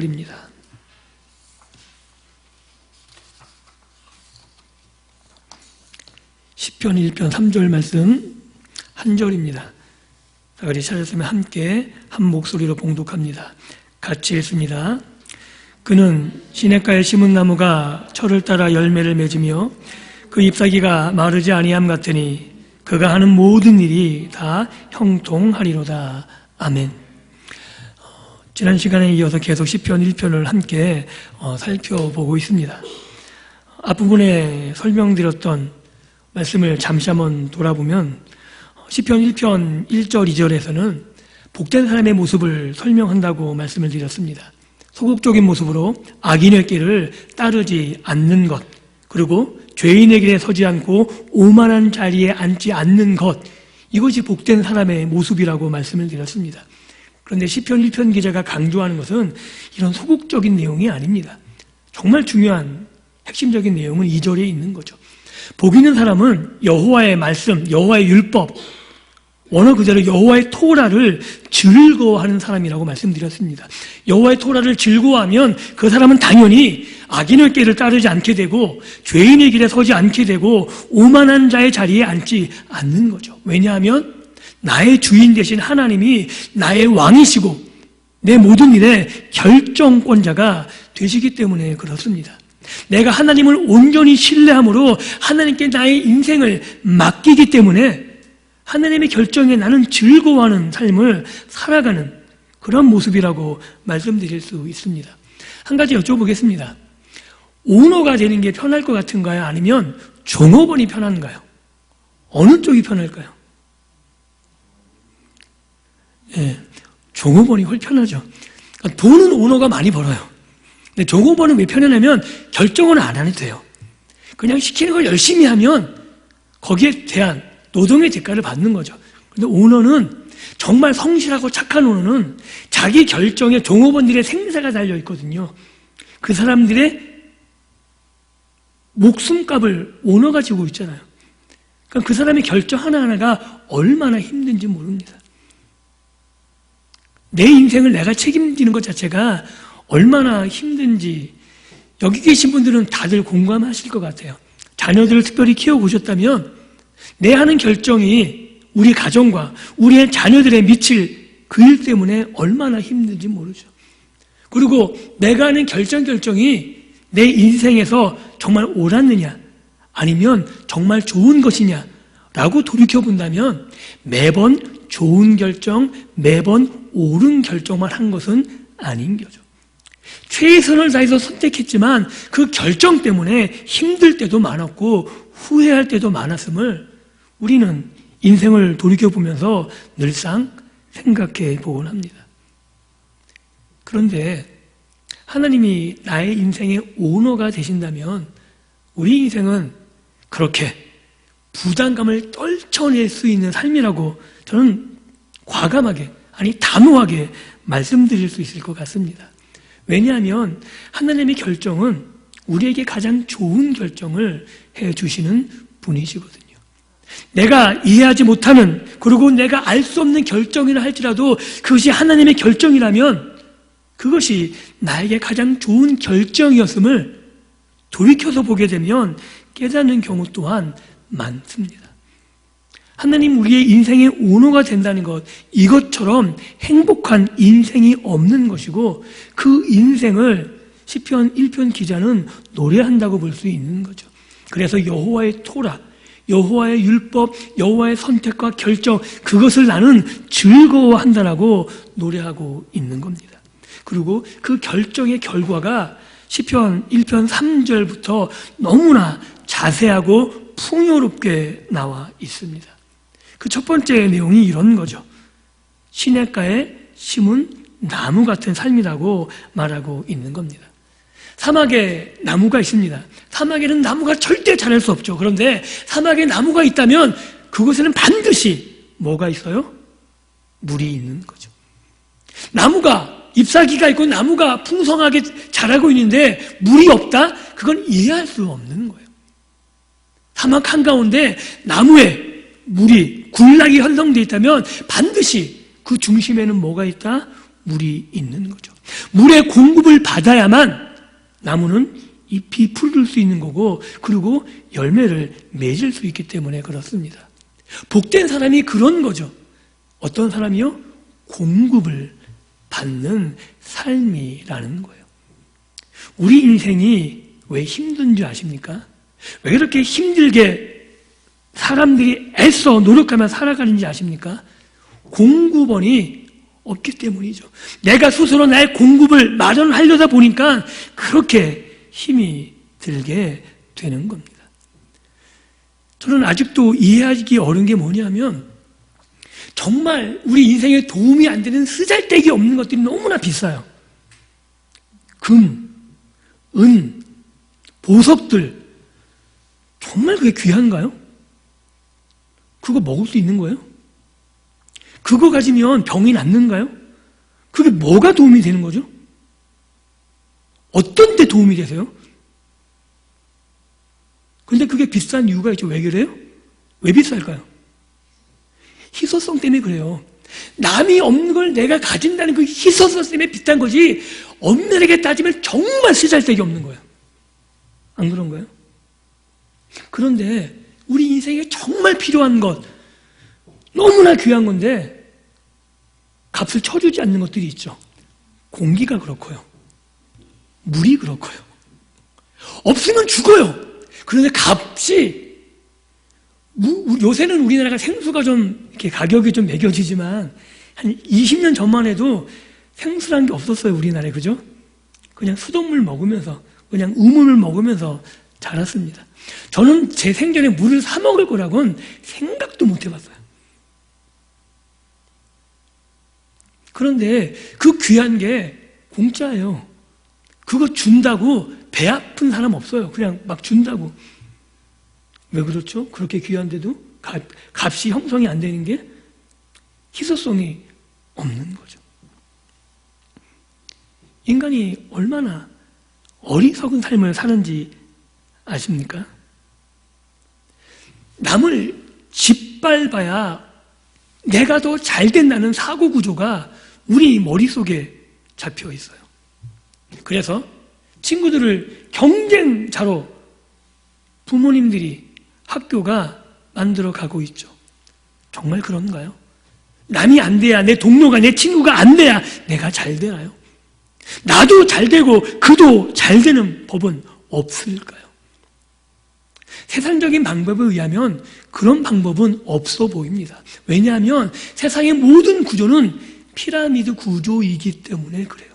입니다. 시편 1편 3절 말씀 한 절입니다. 우리 찾았으면 함께 한 목소리로 봉독합니다. 같이 읽습니다. 그는 시냇가에 심은 나무가 철을 따라 열매를 맺으며 그 잎사귀가 마르지 아니함 같으니 그가 하는 모든 일이 다 형통하리로다. 아멘. 지난 시간에 이어서 계속 시편 1편을 함께 살펴보고 있습니다. 앞부분에 설명드렸던 말씀을 잠시 한번 돌아보면 시편 1편 1절 2절에서는 복된 사람의 모습을 설명한다고 말씀을 드렸습니다. 소극적인 모습으로 악인의 길을 따르지 않는 것, 그리고 죄인의 길에 서지 않고 오만한 자리에 앉지 않는 것, 이것이 복된 사람의 모습이라고 말씀을 드렸습니다. 그런데 시편 1편 기자가 강조하는 것은 이런 소극적인 내용이 아닙니다. 정말 중요한 핵심적인 내용은 2절에 있는 거죠. 복 있는 사람은 여호와의 말씀, 여호와의 율법, 원어 그대로 여호와의 토라를 즐거워하는 사람이라고 말씀드렸습니다. 여호와의 토라를 즐거워하면 그 사람은 당연히 악인의 길을 따르지 않게 되고 죄인의 길에 서지 않게 되고 오만한 자의 자리에 앉지 않는 거죠. 왜냐하면 나의 주인 되신 하나님이 나의 왕이시고 내 모든 일의 결정권자가 되시기 때문에 그렇습니다. 내가 하나님을 온전히 신뢰함으로 하나님께 나의 인생을 맡기기 때문에 하나님의 결정에 나는 즐거워하는 삶을 살아가는 그런 모습이라고 말씀드릴 수 있습니다. 한 가지 여쭤보겠습니다. 오너가 되는 게 편할 것 같은가요? 아니면 종업원이 편한가요? 어느 쪽이 편할까요? 예, 종업원이 훨씬 편하죠. 그러니까 돈은 오너가 많이 벌어요. 근데 종업원은 왜 편하냐면 결정은 안 해도 돼요. 그냥 시키는 걸 열심히 하면 거기에 대한 노동의 대가를 받는 거죠. 근데 오너는 정말 성실하고 착한 오너는 자기 결정에 종업원들의 생사가 달려 있거든요. 그 사람들의 목숨값을 오너가 지고 있잖아요. 그러니까 그 사람의 결정 하나하나가 얼마나 힘든지 모릅니다. 내 인생을 내가 책임지는 것 자체가 얼마나 힘든지 여기 계신 분들은 다들 공감하실 것 같아요. 자녀들을 특별히 키워보셨다면 내 하는 결정이 우리 가정과 우리의 자녀들에 미칠 그 일 때문에 얼마나 힘든지 모르죠. 그리고 내가 하는 결정이 내 인생에서 정말 옳았느냐 아니면 정말 좋은 것이냐 라고 돌이켜본다면 매번 좋은 결정, 매번 옳은 결정만 한 것은 아닌 거죠. 최선을 다해서 선택했지만 그 결정 때문에 힘들 때도 많았고 후회할 때도 많았음을 우리는 인생을 돌이켜보면서 늘상 생각해 보곤 합니다. 그런데 하나님이 나의 인생의 오너가 되신다면 우리 인생은 그렇게 부담감을 떨쳐낼 수 있는 삶이라고 저는 과감하게, 아니 단호하게 말씀드릴 수 있을 것 같습니다. 왜냐하면 하나님의 결정은 우리에게 가장 좋은 결정을 해주시는 분이시거든요. 내가 이해하지 못하는, 그리고 내가 알 수 없는 결정이라 할지라도 그것이 하나님의 결정이라면 그것이 나에게 가장 좋은 결정이었음을 돌이켜서 보게 되면 깨닫는 경우 또한 많습니다. 하나님 우리의 인생의 오너가 된다는 것, 이것처럼 행복한 인생이 없는 것이고 그 인생을 시편 1편 기자는 노래한다고 볼 수 있는 거죠. 그래서 여호와의 토라, 여호와의 율법, 여호와의 선택과 결정, 그것을 나는 즐거워한다라고 노래하고 있는 겁니다. 그리고 그 결정의 결과가 시편 1편 3절부터 너무나 자세하고 풍요롭게 나와 있습니다. 그 첫 번째 내용이 이런 거죠. 시냇가에 심은 나무 같은 삶이라고 말하고 있는 겁니다. 사막에 나무가 있습니다. 사막에는 나무가 절대 자랄 수 없죠. 그런데 사막에 나무가 있다면 그곳에는 반드시 뭐가 있어요? 물이 있는 거죠. 나무가 잎사귀가 있고 나무가 풍성하게 자라고 있는데 물이 없다? 그건 이해할 수 없는 거예요. 사막 한가운데 나무에 물이 군락이 형성되어 있다면 반드시 그 중심에는 뭐가 있다? 물이 있는 거죠. 물의 공급을 받아야만 나무는 잎이 푸를 수 있는 거고, 그리고 열매를 맺을 수 있기 때문에 그렇습니다. 복된 사람이 그런 거죠. 어떤 사람이요? 공급을 받는 삶이라는 거예요. 우리 인생이 왜 힘든 줄 아십니까? 왜 그렇게 힘들게 사람들이 애써 노력하며 살아가는지 아십니까? 공급원이 없기 때문이죠. 내가 스스로 나의 공급을 마련하려다 보니까 그렇게 힘이 들게 되는 겁니다. 저는 아직도 이해하기 어려운 게 뭐냐면, 정말 우리 인생에 도움이 안 되는 쓰잘데기 없는 것들이 너무나 비싸요. 금, 은, 보석들, 정말 그게 귀한가요? 그거 먹을 수 있는 거예요? 그거 가지면 병이 낫는가요? 그게 뭐가 도움이 되는 거죠? 어떤 데 도움이 되세요? 근데 그게 비싼 이유가 있죠. 왜 그래요? 왜 비쌀까요? 희소성 때문에 그래요. 남이 없는 걸 내가 가진다는 그 희소성 때문에 비싼 거지, 없는 에게 따지면 정말 쓰잘데기 없는 거예요. 안 그런가요? 그런데 우리 인생에 정말 필요한 것, 너무나 귀한 건데 값을 쳐주지 않는 것들이 있죠. 공기가 그렇고요. 물이 그렇고요. 없으면 죽어요. 그런데 값이, 요새는 우리나라가 생수가 좀 이렇게 가격이 좀 매겨지지만 한 20년 전만 해도 생수라는 게 없었어요, 우리나라에. 그죠? 그냥 수돗물 먹으면서, 그냥 우물을 먹으면서 자랐습니다. 저는 제 생전에 물을 사 먹을 거라고는 생각도 못 해봤어요. 그런데 그 귀한 게 공짜예요. 그거 준다고 배 아픈 사람 없어요. 그냥 막 준다고. 왜 그렇죠? 그렇게 귀한데도 값이 형성이 안 되는 게 희소성이 없는 거죠. 인간이 얼마나 어리석은 삶을 사는지 아십니까? 남을 짓밟아야 내가 더 잘 된다는 사고 구조가 우리 머릿속에 잡혀 있어요. 그래서 친구들을 경쟁자로 부모님들이, 학교가 만들어 가고 있죠. 정말 그런가요? 남이 안 돼야, 내 동료가, 내 친구가 안 돼야 내가 잘 되나요? 나도 잘 되고 그도 잘 되는 법은 없을까요? 세상적인 방법에 의하면 그런 방법은 없어 보입니다. 왜냐하면 세상의 모든 구조는 피라미드 구조이기 때문에 그래요.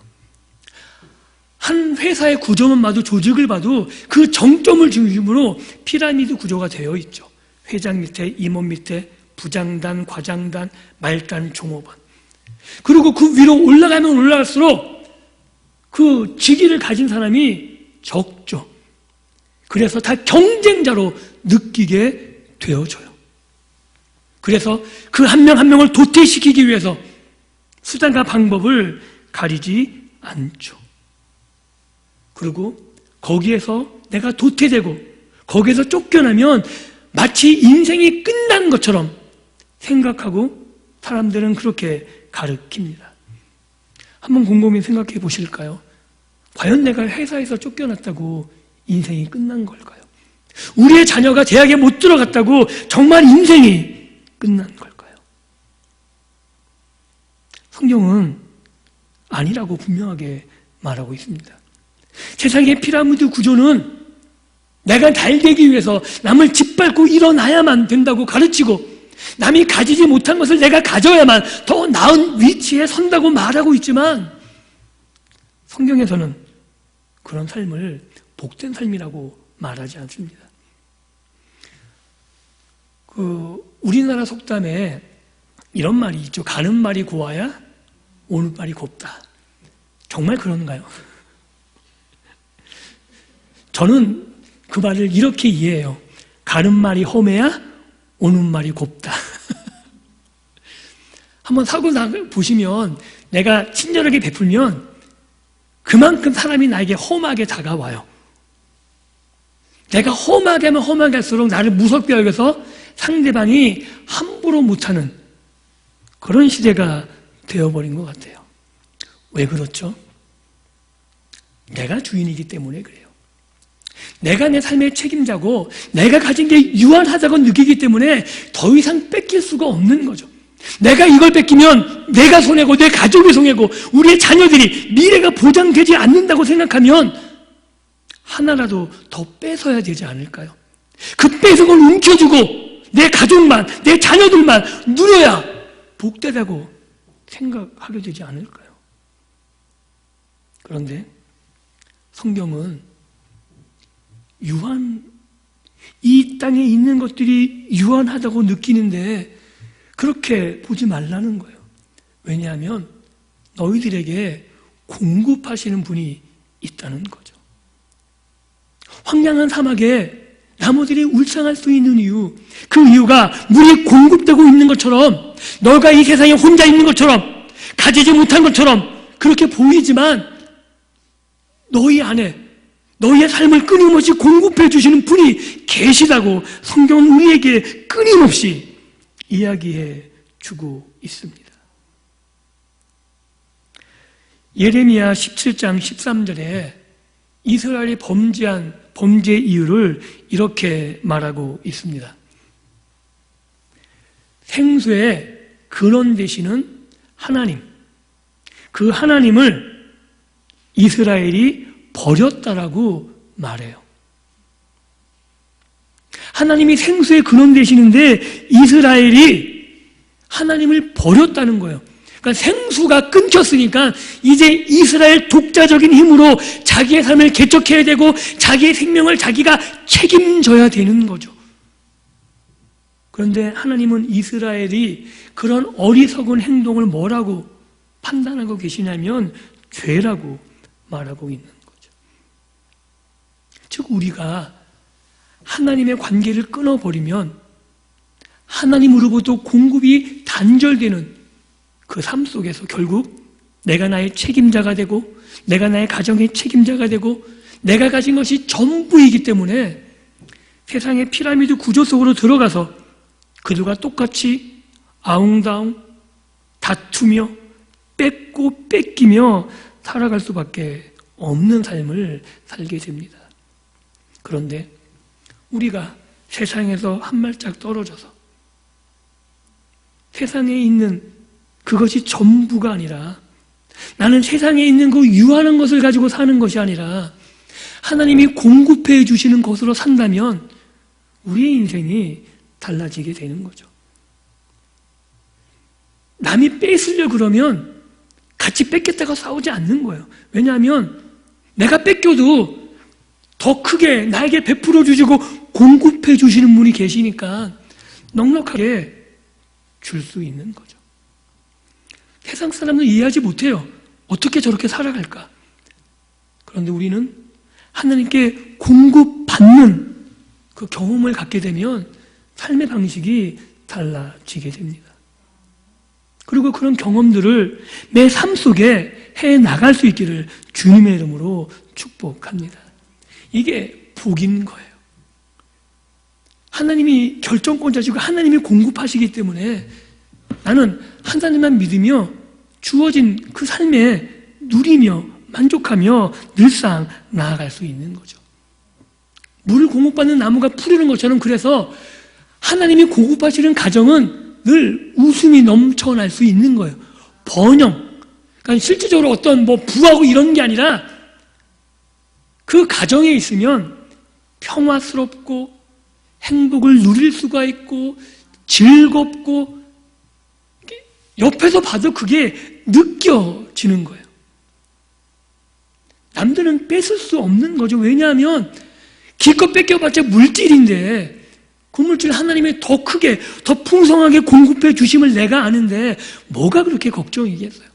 한 회사의 구조만 봐도, 조직을 봐도 그 정점을 중심으로 피라미드 구조가 되어 있죠. 회장 밑에, 임원 밑에, 부장단, 과장단, 말단, 종업원. 그리고 그 위로 올라가면 올라갈수록 그 직위를 가진 사람이 적죠. 그래서 다 경쟁자로 느끼게 되어져요. 그래서 그 한 명 한 명을 도태시키기 위해서 수단과 방법을 가리지 않죠. 그리고 거기에서 내가 도태되고 거기에서 쫓겨나면 마치 인생이 끝난 것처럼 생각하고 사람들은 그렇게 가르칩니다. 한번 곰곰이 생각해 보실까요? 과연 내가 회사에서 쫓겨났다고 인생이 끝난 걸까요? 우리의 자녀가 대학에 못 들어갔다고 정말 인생이 끝난 걸까요? 성경은 아니라고 분명하게 말하고 있습니다. 세상의 피라미드 구조는 내가 잘 되기 위해서 남을 짓밟고 일어나야만 된다고 가르치고, 남이 가지지 못한 것을 내가 가져야만 더 나은 위치에 선다고 말하고 있지만, 성경에서는 그런 삶을 복된 삶이라고 말하지 않습니다. 우리나라 속담에 이런 말이 있죠. 가는 말이 고와야 오는 말이 곱다. 정말 그런가요? 저는 그 말을 이렇게 이해해요. 가는 말이 험해야 오는 말이 곱다. 한번 사고 보시면, 내가 친절하게 베풀면 그만큼 사람이 나에게 험하게 다가와요. 내가 험하게 하면 험하게 할수록 나를 무섭게 여겨서 상대방이 함부로 못하는 그런 시대가 되어버린 것 같아요. 왜 그렇죠? 내가 주인이기 때문에 그래요. 내가 내 삶의 책임자고 내가 가진 게 유한하다고 느끼기 때문에 더 이상 뺏길 수가 없는 거죠. 내가 이걸 뺏기면 내가 손해고 내 가족이 손해고 우리의 자녀들이 미래가 보장되지 않는다고 생각하면 하나라도 더 뺏어야 되지 않을까요? 그 뺏은 걸 움켜주고 내 가족만, 내 자녀들만 누려야 복되다고 생각하게 되지 않을까요? 그런데 성경은 이 땅에 있는 것들이 유한하다고 느끼는데 그렇게 보지 말라는 거예요. 왜냐하면 너희들에게 공급하시는 분이 있다는 거죠. 황량한 사막에 나무들이 울창할 수 있는 이유, 그 이유가 물이 공급되고 있는 것처럼 너가 이 세상에 혼자 있는 것처럼 가지지 못한 것처럼 그렇게 보이지만 너희 안에 너희의 삶을 끊임없이 공급해 주시는 분이 계시다고 성경은 우리에게 끊임없이 이야기해 주고 있습니다. 예레미야 17장 13절에 이스라엘이 범죄한 범죄 이유를 이렇게 말하고 있습니다. 생수의 근원 되시는 하나님, 그 하나님을 이스라엘이 버렸다라고 말해요. 하나님이 생수의 근원 되시는데 이스라엘이 하나님을 버렸다는 거예요. 그러니까 생수가 끊겼으니까 이제 이스라엘 독자적인 힘으로 자기의 삶을 개척해야 되고 자기의 생명을 자기가 책임져야 되는 거죠. 그런데 하나님은 이스라엘이 그런 어리석은 행동을 뭐라고 판단하고 계시냐면 죄라고 말하고 있는 거죠. 즉 우리가 하나님의 관계를 끊어버리면 하나님으로부터 공급이 단절되는 그 삶 속에서 결국 내가 나의 책임자가 되고 내가 나의 가정의 책임자가 되고 내가 가진 것이 전부이기 때문에 세상의 피라미드 구조 속으로 들어가서 그들과 똑같이 아웅다웅 다투며 뺏고 뺏기며 살아갈 수밖에 없는 삶을 살게 됩니다. 그런데 우리가 세상에서 한 발짝 떨어져서 세상에 있는 그것이 전부가 아니라 나는 세상에 있는 그 유한한 것을 가지고 사는 것이 아니라 하나님이 공급해 주시는 것으로 산다면 우리의 인생이 달라지게 되는 거죠. 남이 뺏으려 그러면 같이 뺏겠다고 싸우지 않는 거예요. 왜냐하면 내가 뺏겨도 더 크게 나에게 베풀어 주시고 공급해 주시는 분이 계시니까 넉넉하게 줄 수 있는 거죠. 세상 사람은 이해하지 못해요. 어떻게 저렇게 살아갈까? 그런데 우리는 하나님께 공급받는 그 경험을 갖게 되면 삶의 방식이 달라지게 됩니다. 그리고 그런 경험들을 내 삶 속에 해 나갈 수 있기를 주님의 이름으로 축복합니다. 이게 복인 거예요. 하나님이 결정권자시고 하나님이 공급하시기 때문에 나는 하나님만 믿으며 주어진 그 삶에 누리며 만족하며 늘상 나아갈 수 있는 거죠. 물을 공급받는 나무가 푸르는 것처럼 그래서 하나님이 공급하시는 가정은 늘 웃음이 넘쳐날 수 있는 거예요. 번영. 그러니까 실질적으로 어떤 부하고 이런 게 아니라 그 가정에 있으면 평화스럽고 행복을 누릴 수가 있고 즐겁고 옆에서 봐도 그게 느껴지는 거예요. 남들은 뺏을 수 없는 거죠. 왜냐하면 기껏 뺏겨봤자 물질인데 그 물질 하나님이 더 크게 더 풍성하게 공급해 주심을 내가 아는데 뭐가 그렇게 걱정이겠어요.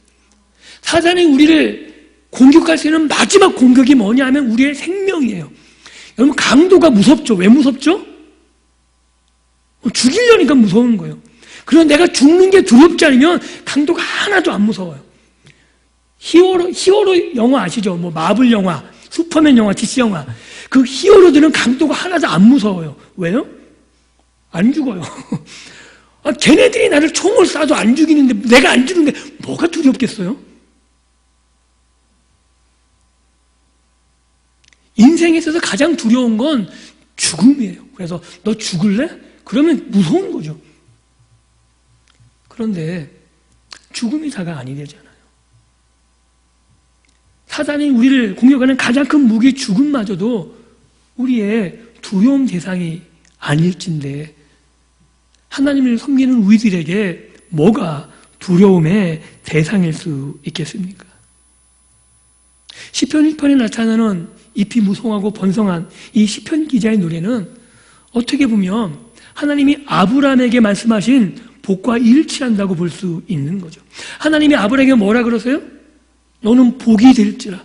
사단이 우리를 공격할 수 있는 마지막 공격이 뭐냐 하면 우리의 생명이에요. 여러분 강도가 무섭죠. 왜 무섭죠? 죽이려니까 무서운 거예요. 그래서 내가 죽는 게 두렵지 않으면 강도가 하나도 안 무서워요. 히어로 영화 아시죠? 마블 영화, 슈퍼맨 영화, DC 영화. 그 히어로들은 강도가 하나도 안 무서워요. 왜요? 안 죽어요. 걔네들이 나를 총을 쏴도 안 죽이는데 내가 안 죽는데 뭐가 두렵겠어요? 인생에 있어서 가장 두려운 건 죽음이에요. 그래서 너 죽을래? 그러면 무서운 거죠. 그런데 죽음이 다가 아니 되잖아요. 사단이 우리를 공격하는 가장 큰 무기 죽음마저도 우리의 두려움 대상이 아닐진데 하나님을 섬기는 우리들에게 뭐가 두려움의 대상일 수 있겠습니까? 시편 1편에 나타나는 잎이 무성하고 번성한 이 시편 기자의 노래는 어떻게 보면 하나님이 아브라함에게 말씀하신 복과 일치한다고 볼 수 있는 거죠. 하나님이 아브라함에게 뭐라 그러세요? 너는 복이 될지라.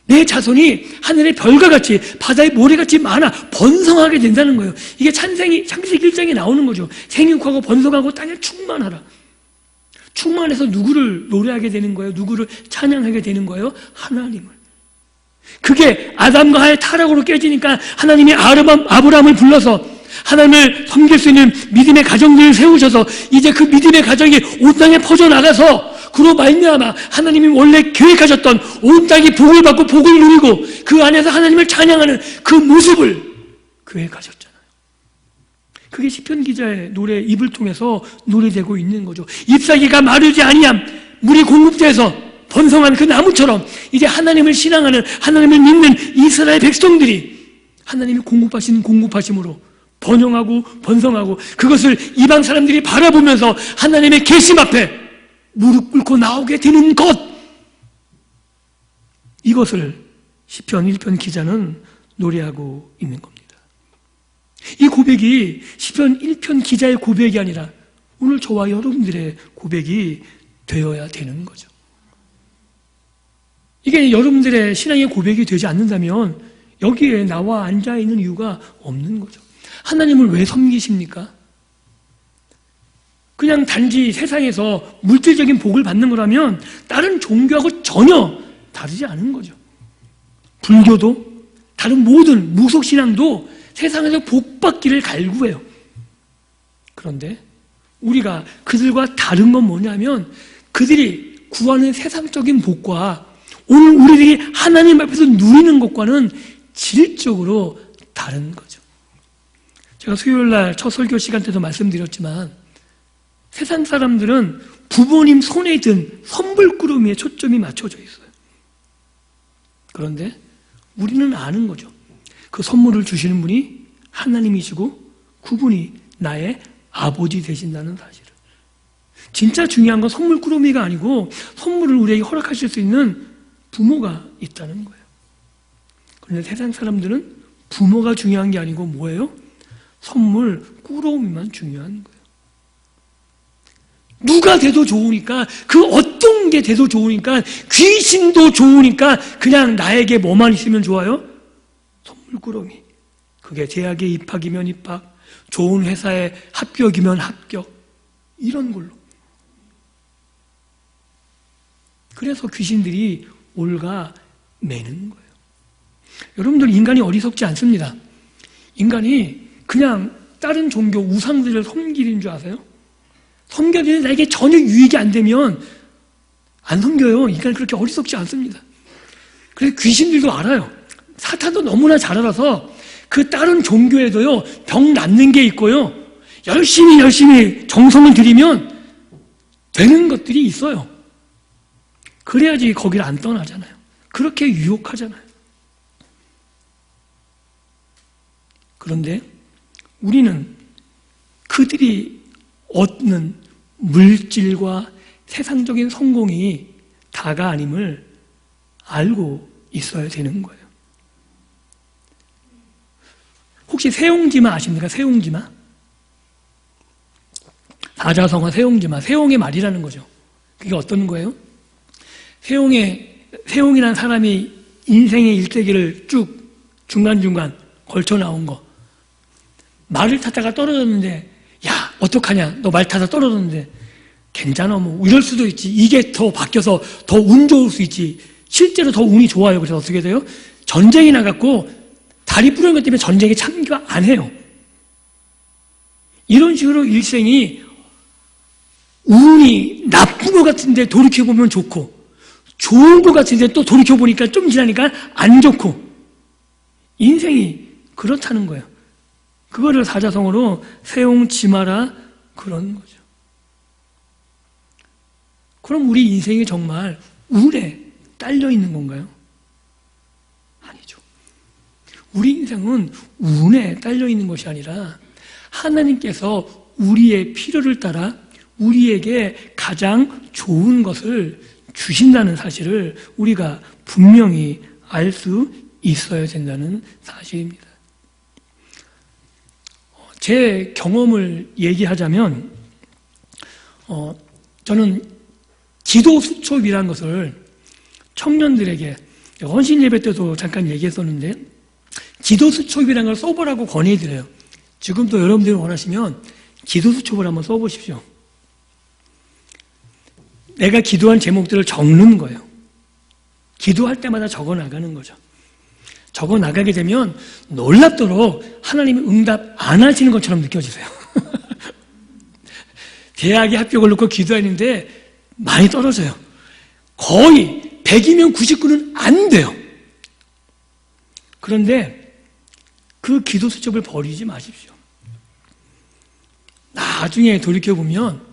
내 자손이 하늘의 별과 같이 바다의 모래같이 많아 번성하게 된다는 거예요. 이게 창세기 1장에 나오는 거죠. 생육하고 번성하고 땅에 충만하라. 충만해서 누구를 노래하게 되는 거예요? 누구를 찬양하게 되는 거예요? 하나님을. 그게 아담과 하의 타락으로 깨지니까 하나님이 아브라함을 불러서 하나님을 섬길 수 있는 믿음의 가정들을 세우셔서 이제 그 믿음의 가정이 온 땅에 퍼져나가서 그로 말미암아 하나님이 원래 계획하셨던 온 땅이 복을 받고 복을 누리고 그 안에서 하나님을 찬양하는 그 모습을 계획하셨잖아요. 그게 시편 기자의 노래 입을 통해서 노래되고 있는 거죠. 잎사귀가 마르지 아니함 물이 공급돼서 번성한 그 나무처럼 이제 하나님을 신앙하는 하나님을 믿는 이스라엘 백성들이 하나님이 공급하심으로 번영하고 번성하고 그것을 이방 사람들이 바라보면서 하나님의 계심 앞에 무릎 꿇고 나오게 되는 것, 이것을 시편 1편 기자는 노래하고 있는 겁니다. 이 고백이 시편 1편 기자의 고백이 아니라 오늘 저와 여러분들의 고백이 되어야 되는 거죠. 이게 여러분들의 신앙의 고백이 되지 않는다면 여기에 나와 앉아있는 이유가 없는 거죠. 하나님을 왜 섬기십니까? 그냥 단지 세상에서 물질적인 복을 받는 거라면 다른 종교하고 전혀 다르지 않은 거죠. 불교도 다른 모든 무속신앙도 세상에서 복 받기를 갈구해요. 그런데 우리가 그들과 다른 건 뭐냐면 그들이 구하는 세상적인 복과 오늘 우리들이 하나님 앞에서 누리는 것과는 질적으로 다른 거죠. 제가 수요일날 첫 설교 시간 때도 말씀드렸지만 세상 사람들은 부모님 손에 든 선불구름이에 초점이 맞춰져 있어요. 그런데 우리는 아는 거죠. 그 선물을 주시는 분이 하나님이시고 그분이 나의 아버지 되신다는 사실을. 진짜 중요한 건 선물구름이가 아니고 선물을 우리에게 허락하실 수 있는 부모가 있다는 거예요. 그런데 세상 사람들은 부모가 중요한 게 아니고 뭐예요? 선물 꾸러미만 중요한 거예요. 누가 돼도 좋으니까 그 어떤 게 돼도 좋으니까 귀신도 좋으니까 그냥 나에게 뭐만 있으면 좋아요? 선물꾸러미. 그게 대학에 입학이면 입학, 좋은 회사에 합격이면 합격, 이런 걸로. 그래서 귀신들이 올가 매는 거예요. 여러분들 인간이 어리석지 않습니다. 인간이 그냥 다른 종교 우상들을 섬기는 줄 아세요? 섬겨도 나에게 전혀 유익이 안 되면 안 섬겨요. 인간은 그렇게 어리석지 않습니다. 그래서 귀신들도 알아요. 사탄도 너무나 잘 알아서 그 다른 종교에도요 병 낫는 게 있고요 열심히 정성을 들이면 되는 것들이 있어요. 그래야지 거기를 안 떠나잖아요. 그렇게 유혹하잖아요. 그런데 우리는 그들이 얻는 물질과 세상적인 성공이 다가 아님을 알고 있어야 되는 거예요. 혹시 세옹지마 아십니까? 세옹지마? 사자성어 세옹지마, 세옹의 말이라는 거죠. 그게 어떤 거예요? 세옹이라는 사람이 인생의 일대기를 쭉 중간중간 걸쳐 나온 거. 말을 타다가 떨어졌는데 야 어떡하냐, 너 말 타다 떨어졌는데 괜찮아 뭐 이럴 수도 있지. 이게 더 바뀌어서 더 운 좋을 수 있지. 실제로 더 운이 좋아요. 그래서 어떻게 돼요? 전쟁이 나갔고 다리 부러진 것 때문에 전쟁에 참가 안 해요. 이런 식으로 일생이 운이 나쁜 것 같은데 돌이켜보면 좋고 좋은 것 같은데 또 돌이켜보니까 좀 지나니까 안 좋고 인생이 그렇다는 거예요. 그거를 사자성어로 세용치 마라 그런 거죠. 그럼 우리 인생이 정말 운에 딸려 있는 건가요? 아니죠. 우리 인생은 운에 딸려 있는 것이 아니라 하나님께서 우리의 필요를 따라 우리에게 가장 좋은 것을 주신다는 사실을 우리가 분명히 알 수 있어야 된다는 사실입니다. 제 경험을 얘기하자면 저는 기도 수첩이라는 것을 청년들에게 헌신 예배 때도 잠깐 얘기했었는데 기도 수첩이라는 걸 써보라고 권해드려요. 지금도 여러분들이 원하시면 기도 수첩을 한번 써보십시오. 내가 기도한 제목들을 적는 거예요. 기도할 때마다 적어 나가는 거죠. 적어 나가게 되면 놀랍도록 하나님이 응답 안 하시는 것처럼 느껴지세요. 대학에 합격을 놓고 기도했는데 많이 떨어져요. 거의 100이면 99는 안 돼요. 그런데 그 기도 수첩을 버리지 마십시오. 나중에 돌이켜보면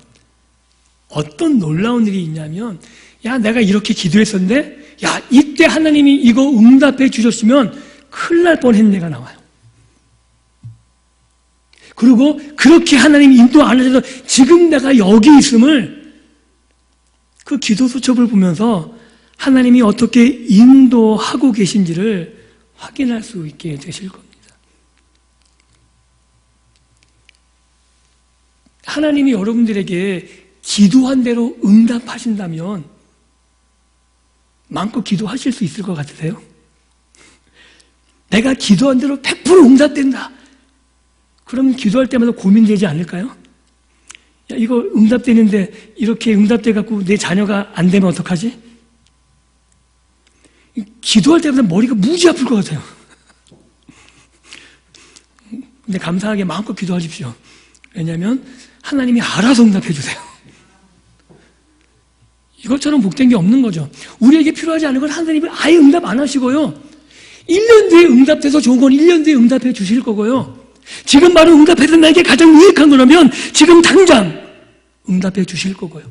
어떤 놀라운 일이 있냐면 야 내가 이렇게 기도했었는데 야 이때 하나님이 이거 응답해 주셨으면 큰일 날 뻔했네가 나와요. 그리고 그렇게 하나님이 인도 안 하셔서 지금 내가 여기 있음을 그 기도 수첩을 보면서 하나님이 어떻게 인도하고 계신지를 확인할 수 있게 되실 겁니다. 하나님이 여러분들에게 기도한 대로 응답하신다면 마음껏 기도하실 수 있을 것 같으세요? 내가 기도한 대로 100% 응답된다. 그럼 기도할 때마다 고민되지 않을까요? 야, 이거 응답되는데 이렇게 응답돼갖고 내 자녀가 안 되면 어떡하지? 기도할 때마다 머리가 무지 아플 것 같아요. 근데 감사하게 마음껏 기도하십시오. 왜냐하면 하나님이 알아서 응답해 주세요. 이것처럼 복된 게 없는 거죠. 우리에게 필요하지 않은 건 하나님이 아예 응답 안 하시고요. 1년 뒤에 응답돼서 좋은 건 1년 뒤에 응답해 주실 거고요. 지금 바로 응답해서 나에게 가장 유익한 거라면 지금 당장 응답해 주실 거고요.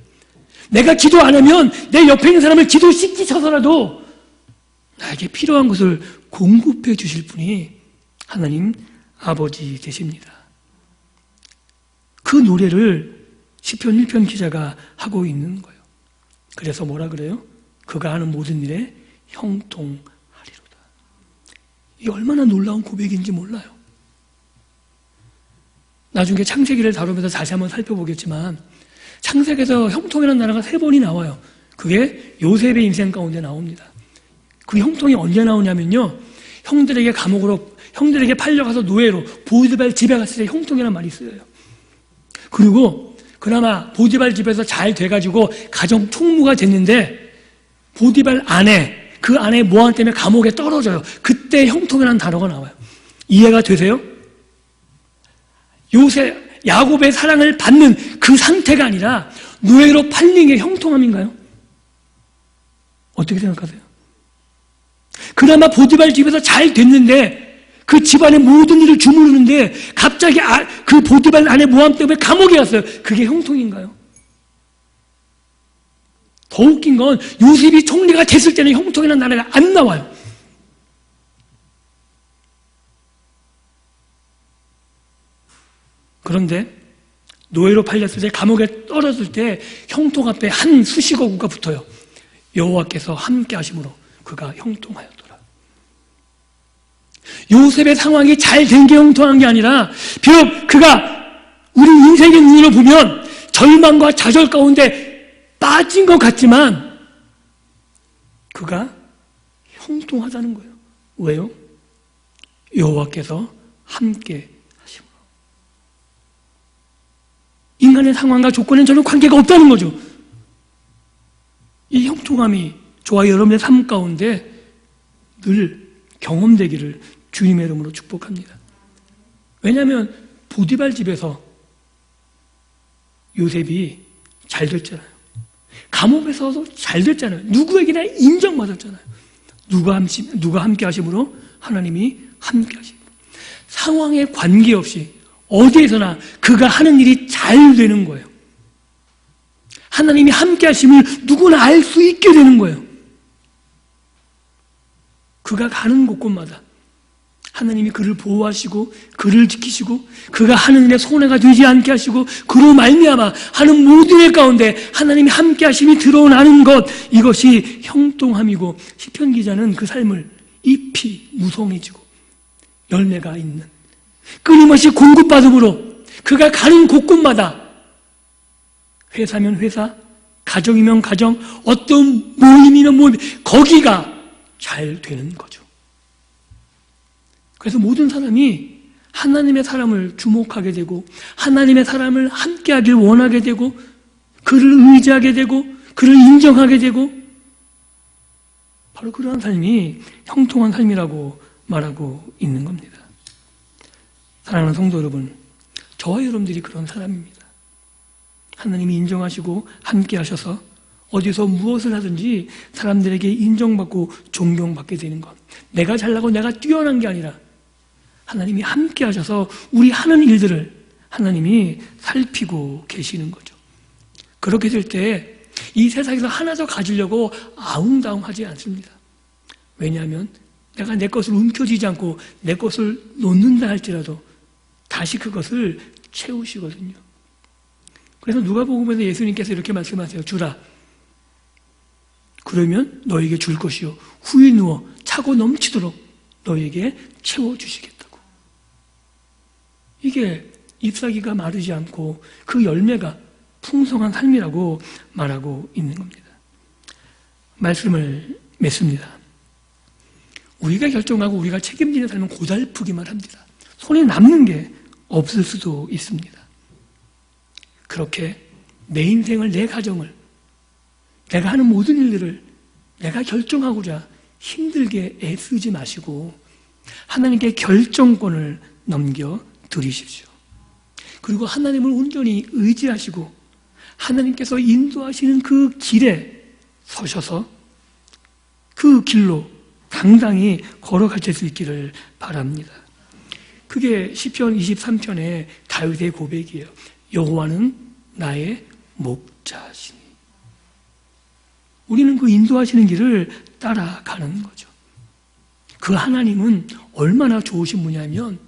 내가 기도 안 하면 내 옆에 있는 사람을 기도시키셔서라도 나에게 필요한 것을 공급해 주실 분이 하나님 아버지 되십니다. 그 노래를 시편 1편 기자가 하고 있는 거예요. 그래서 뭐라 그래요? 그가 하는 모든 일에 형통하리로다. 이게 얼마나 놀라운 고백인지 몰라요. 나중에 창세기를 다루면서 다시 한번 살펴보겠지만 창세기에서 형통이라는 단어가 3번이 나와요. 그게 요셉의 인생 가운데 나옵니다. 그 형통이 언제 나오냐면요. 형들에게 팔려가서 노예로 보디발 집에 갔을 때 형통이라는 말이 쓰여요. 그리고 그나마 보디발 집에서 잘 돼가지고 가정 총무가 됐는데 보디발 아내, 그 아내 모함 때문에 감옥에 떨어져요. 그때 형통이라는 단어가 나와요. 이해가 되세요? 야곱의 사랑을 받는 그 상태가 아니라 노예로 팔린 게 형통함인가요? 어떻게 생각하세요? 그나마 보디발 집에서 잘 됐는데 그 집안의 모든 일을 주무르는데 갑자기 그 보디발 아내 모함 때문에 감옥에 갔어요. 그게 형통인가요? 더 웃긴 건 요셉이 총리가 됐을 때는 형통이라는 단어가 안 나와요. 그런데 노예로 팔렸을 때 감옥에 떨어질 때 형통 앞에 한 수식어구가 붙어요. 여호와께서 함께 하심으로 그가 형통하였더라. 요셉의 상황이 잘 된 게 형통한 게 아니라 비록 그가 우리 인생의 눈으로 보면 절망과 좌절 가운데 빠진 것 같지만 그가 형통하다는 거예요. 왜요? 여호와께서 함께 하심으로. 인간의 상황과 조건엔 전혀 관계가 없다는 거죠. 이 형통함이 저와 여러분의 삶 가운데 늘 경험되기를 주님의 이름으로 축복합니다. 왜냐하면 보디발 집에서 요셉이 잘 됐잖아요. 감옥에서도 잘 됐잖아요. 누구에게나 인정받았잖아요. 누가 함께 하심으로? 하나님이 함께 하십니다. 상황에 관계없이 어디에서나 그가 하는 일이 잘 되는 거예요. 하나님이 함께 하심을 누구나 알 수 있게 되는 거예요. 그가 가는 곳곳마다 하나님이 그를 보호하시고 그를 지키시고 그가 하는 일에 손해가 되지 않게 하시고 그로 말미암아 하는 모든 일 가운데 하나님이 함께 하심이 드러나는 것, 이것이 형통함이고, 시편 기자는 그 삶을 잎이 무성해지고 열매가 있는 끊임없이 공급받음으로 그가 가는 곳곳마다 회사면 회사, 가정이면 가정, 어떤 모임이면 모임, 거기가 잘 되는 거죠. 그래서 모든 사람이 하나님의 사람을 주목하게 되고 하나님의 사람을 함께하길 원하게 되고 그를 의지하게 되고 그를 인정하게 되고, 바로 그러한 삶이 형통한 삶이라고 말하고 있는 겁니다. 사랑하는 성도 여러분, 저와 여러분들이 그런 사람입니다. 하나님이 인정하시고 함께 하셔서 어디서 무엇을 하든지 사람들에게 인정받고 존경받게 되는 것, 내가 잘나고 내가 뛰어난 게 아니라 하나님이 함께 하셔서 우리 하는 일들을 하나님이 살피고 계시는 거죠. 그렇게 될 때 이 세상에서 하나 더 가지려고 아웅다웅하지 않습니다. 왜냐하면 내가 내 것을 움켜쥐지 않고 내 것을 놓는다 할지라도 다시 그것을 채우시거든요. 그래서 누가복음에서 예수님께서 이렇게 말씀하세요. 주라, 그러면 너에게 줄 것이요 후에 누워 차고 넘치도록 너에게 채워주시겠다고. 이게 잎사귀가 마르지 않고 그 열매가 풍성한 삶이라고 말하고 있는 겁니다. 말씀을 맺습니다. 우리가 결정하고 우리가 책임지는 삶은 고달프기만 합니다. 손에 남는 게 없을 수도 있습니다. 그렇게 내 인생을, 내 가정을, 내가 하는 모든 일들을 내가 결정하고자 힘들게 애쓰지 마시고 하나님께 결정권을 넘겨드리십시오. 그리고 하나님을 온전히 의지하시고 하나님께서 인도하시는 그 길에 서셔서 그 길로 당당히 걸어가실 수 있기를 바랍니다. 그게 시편 23편의 다윗의 고백이에요. 여호와는 나의 목자시니. 우리는 그 인도하시는 길을 따라가는 거죠. 그 하나님은 얼마나 좋으신 분이냐면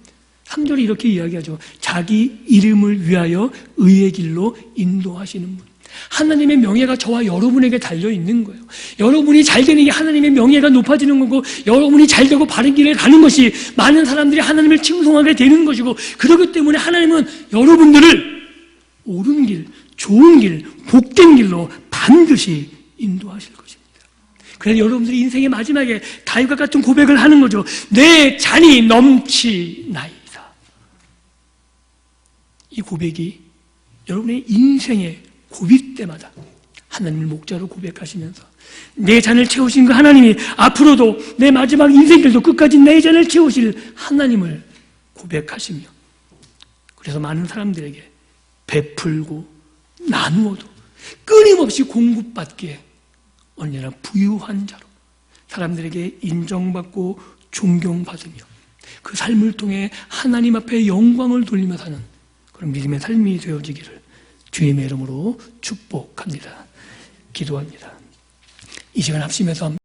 3절에 이렇게 이야기하죠. 자기 이름을 위하여 의의 길로 인도하시는 분. 하나님의 명예가 저와 여러분에게 달려있는 거예요. 여러분이 잘 되는 게 하나님의 명예가 높아지는 거고, 여러분이 잘 되고 바른 길을 가는 것이 많은 사람들이 하나님을 칭송하게 되는 것이고, 그렇기 때문에 하나님은 여러분들을 옳은 길, 좋은 길, 복된 길로 반드시 인도하실 것입니다. 그래서 여러분들이 인생의 마지막에 다윗과 같은 고백을 하는 거죠. 내 잔이 넘치나이다. 이 고백이 여러분의 인생의 고비 때마다 하나님을 목자로 고백하시면서 내 잔을 채우신 그 하나님이 앞으로도 내 마지막 인생길도 끝까지 내 잔을 채우실 하나님을 고백하시며, 그래서 많은 사람들에게 베풀고 나누어도 끊임없이 공급받기에 언제나 부유한 자로 사람들에게 인정받고 존경받으며 그 삶을 통해 하나님 앞에 영광을 돌리며 사는 그런 믿음의 삶이 되어지기를 주님의 이름으로 축복합니다. 기도합니다. 이 시간 합심해서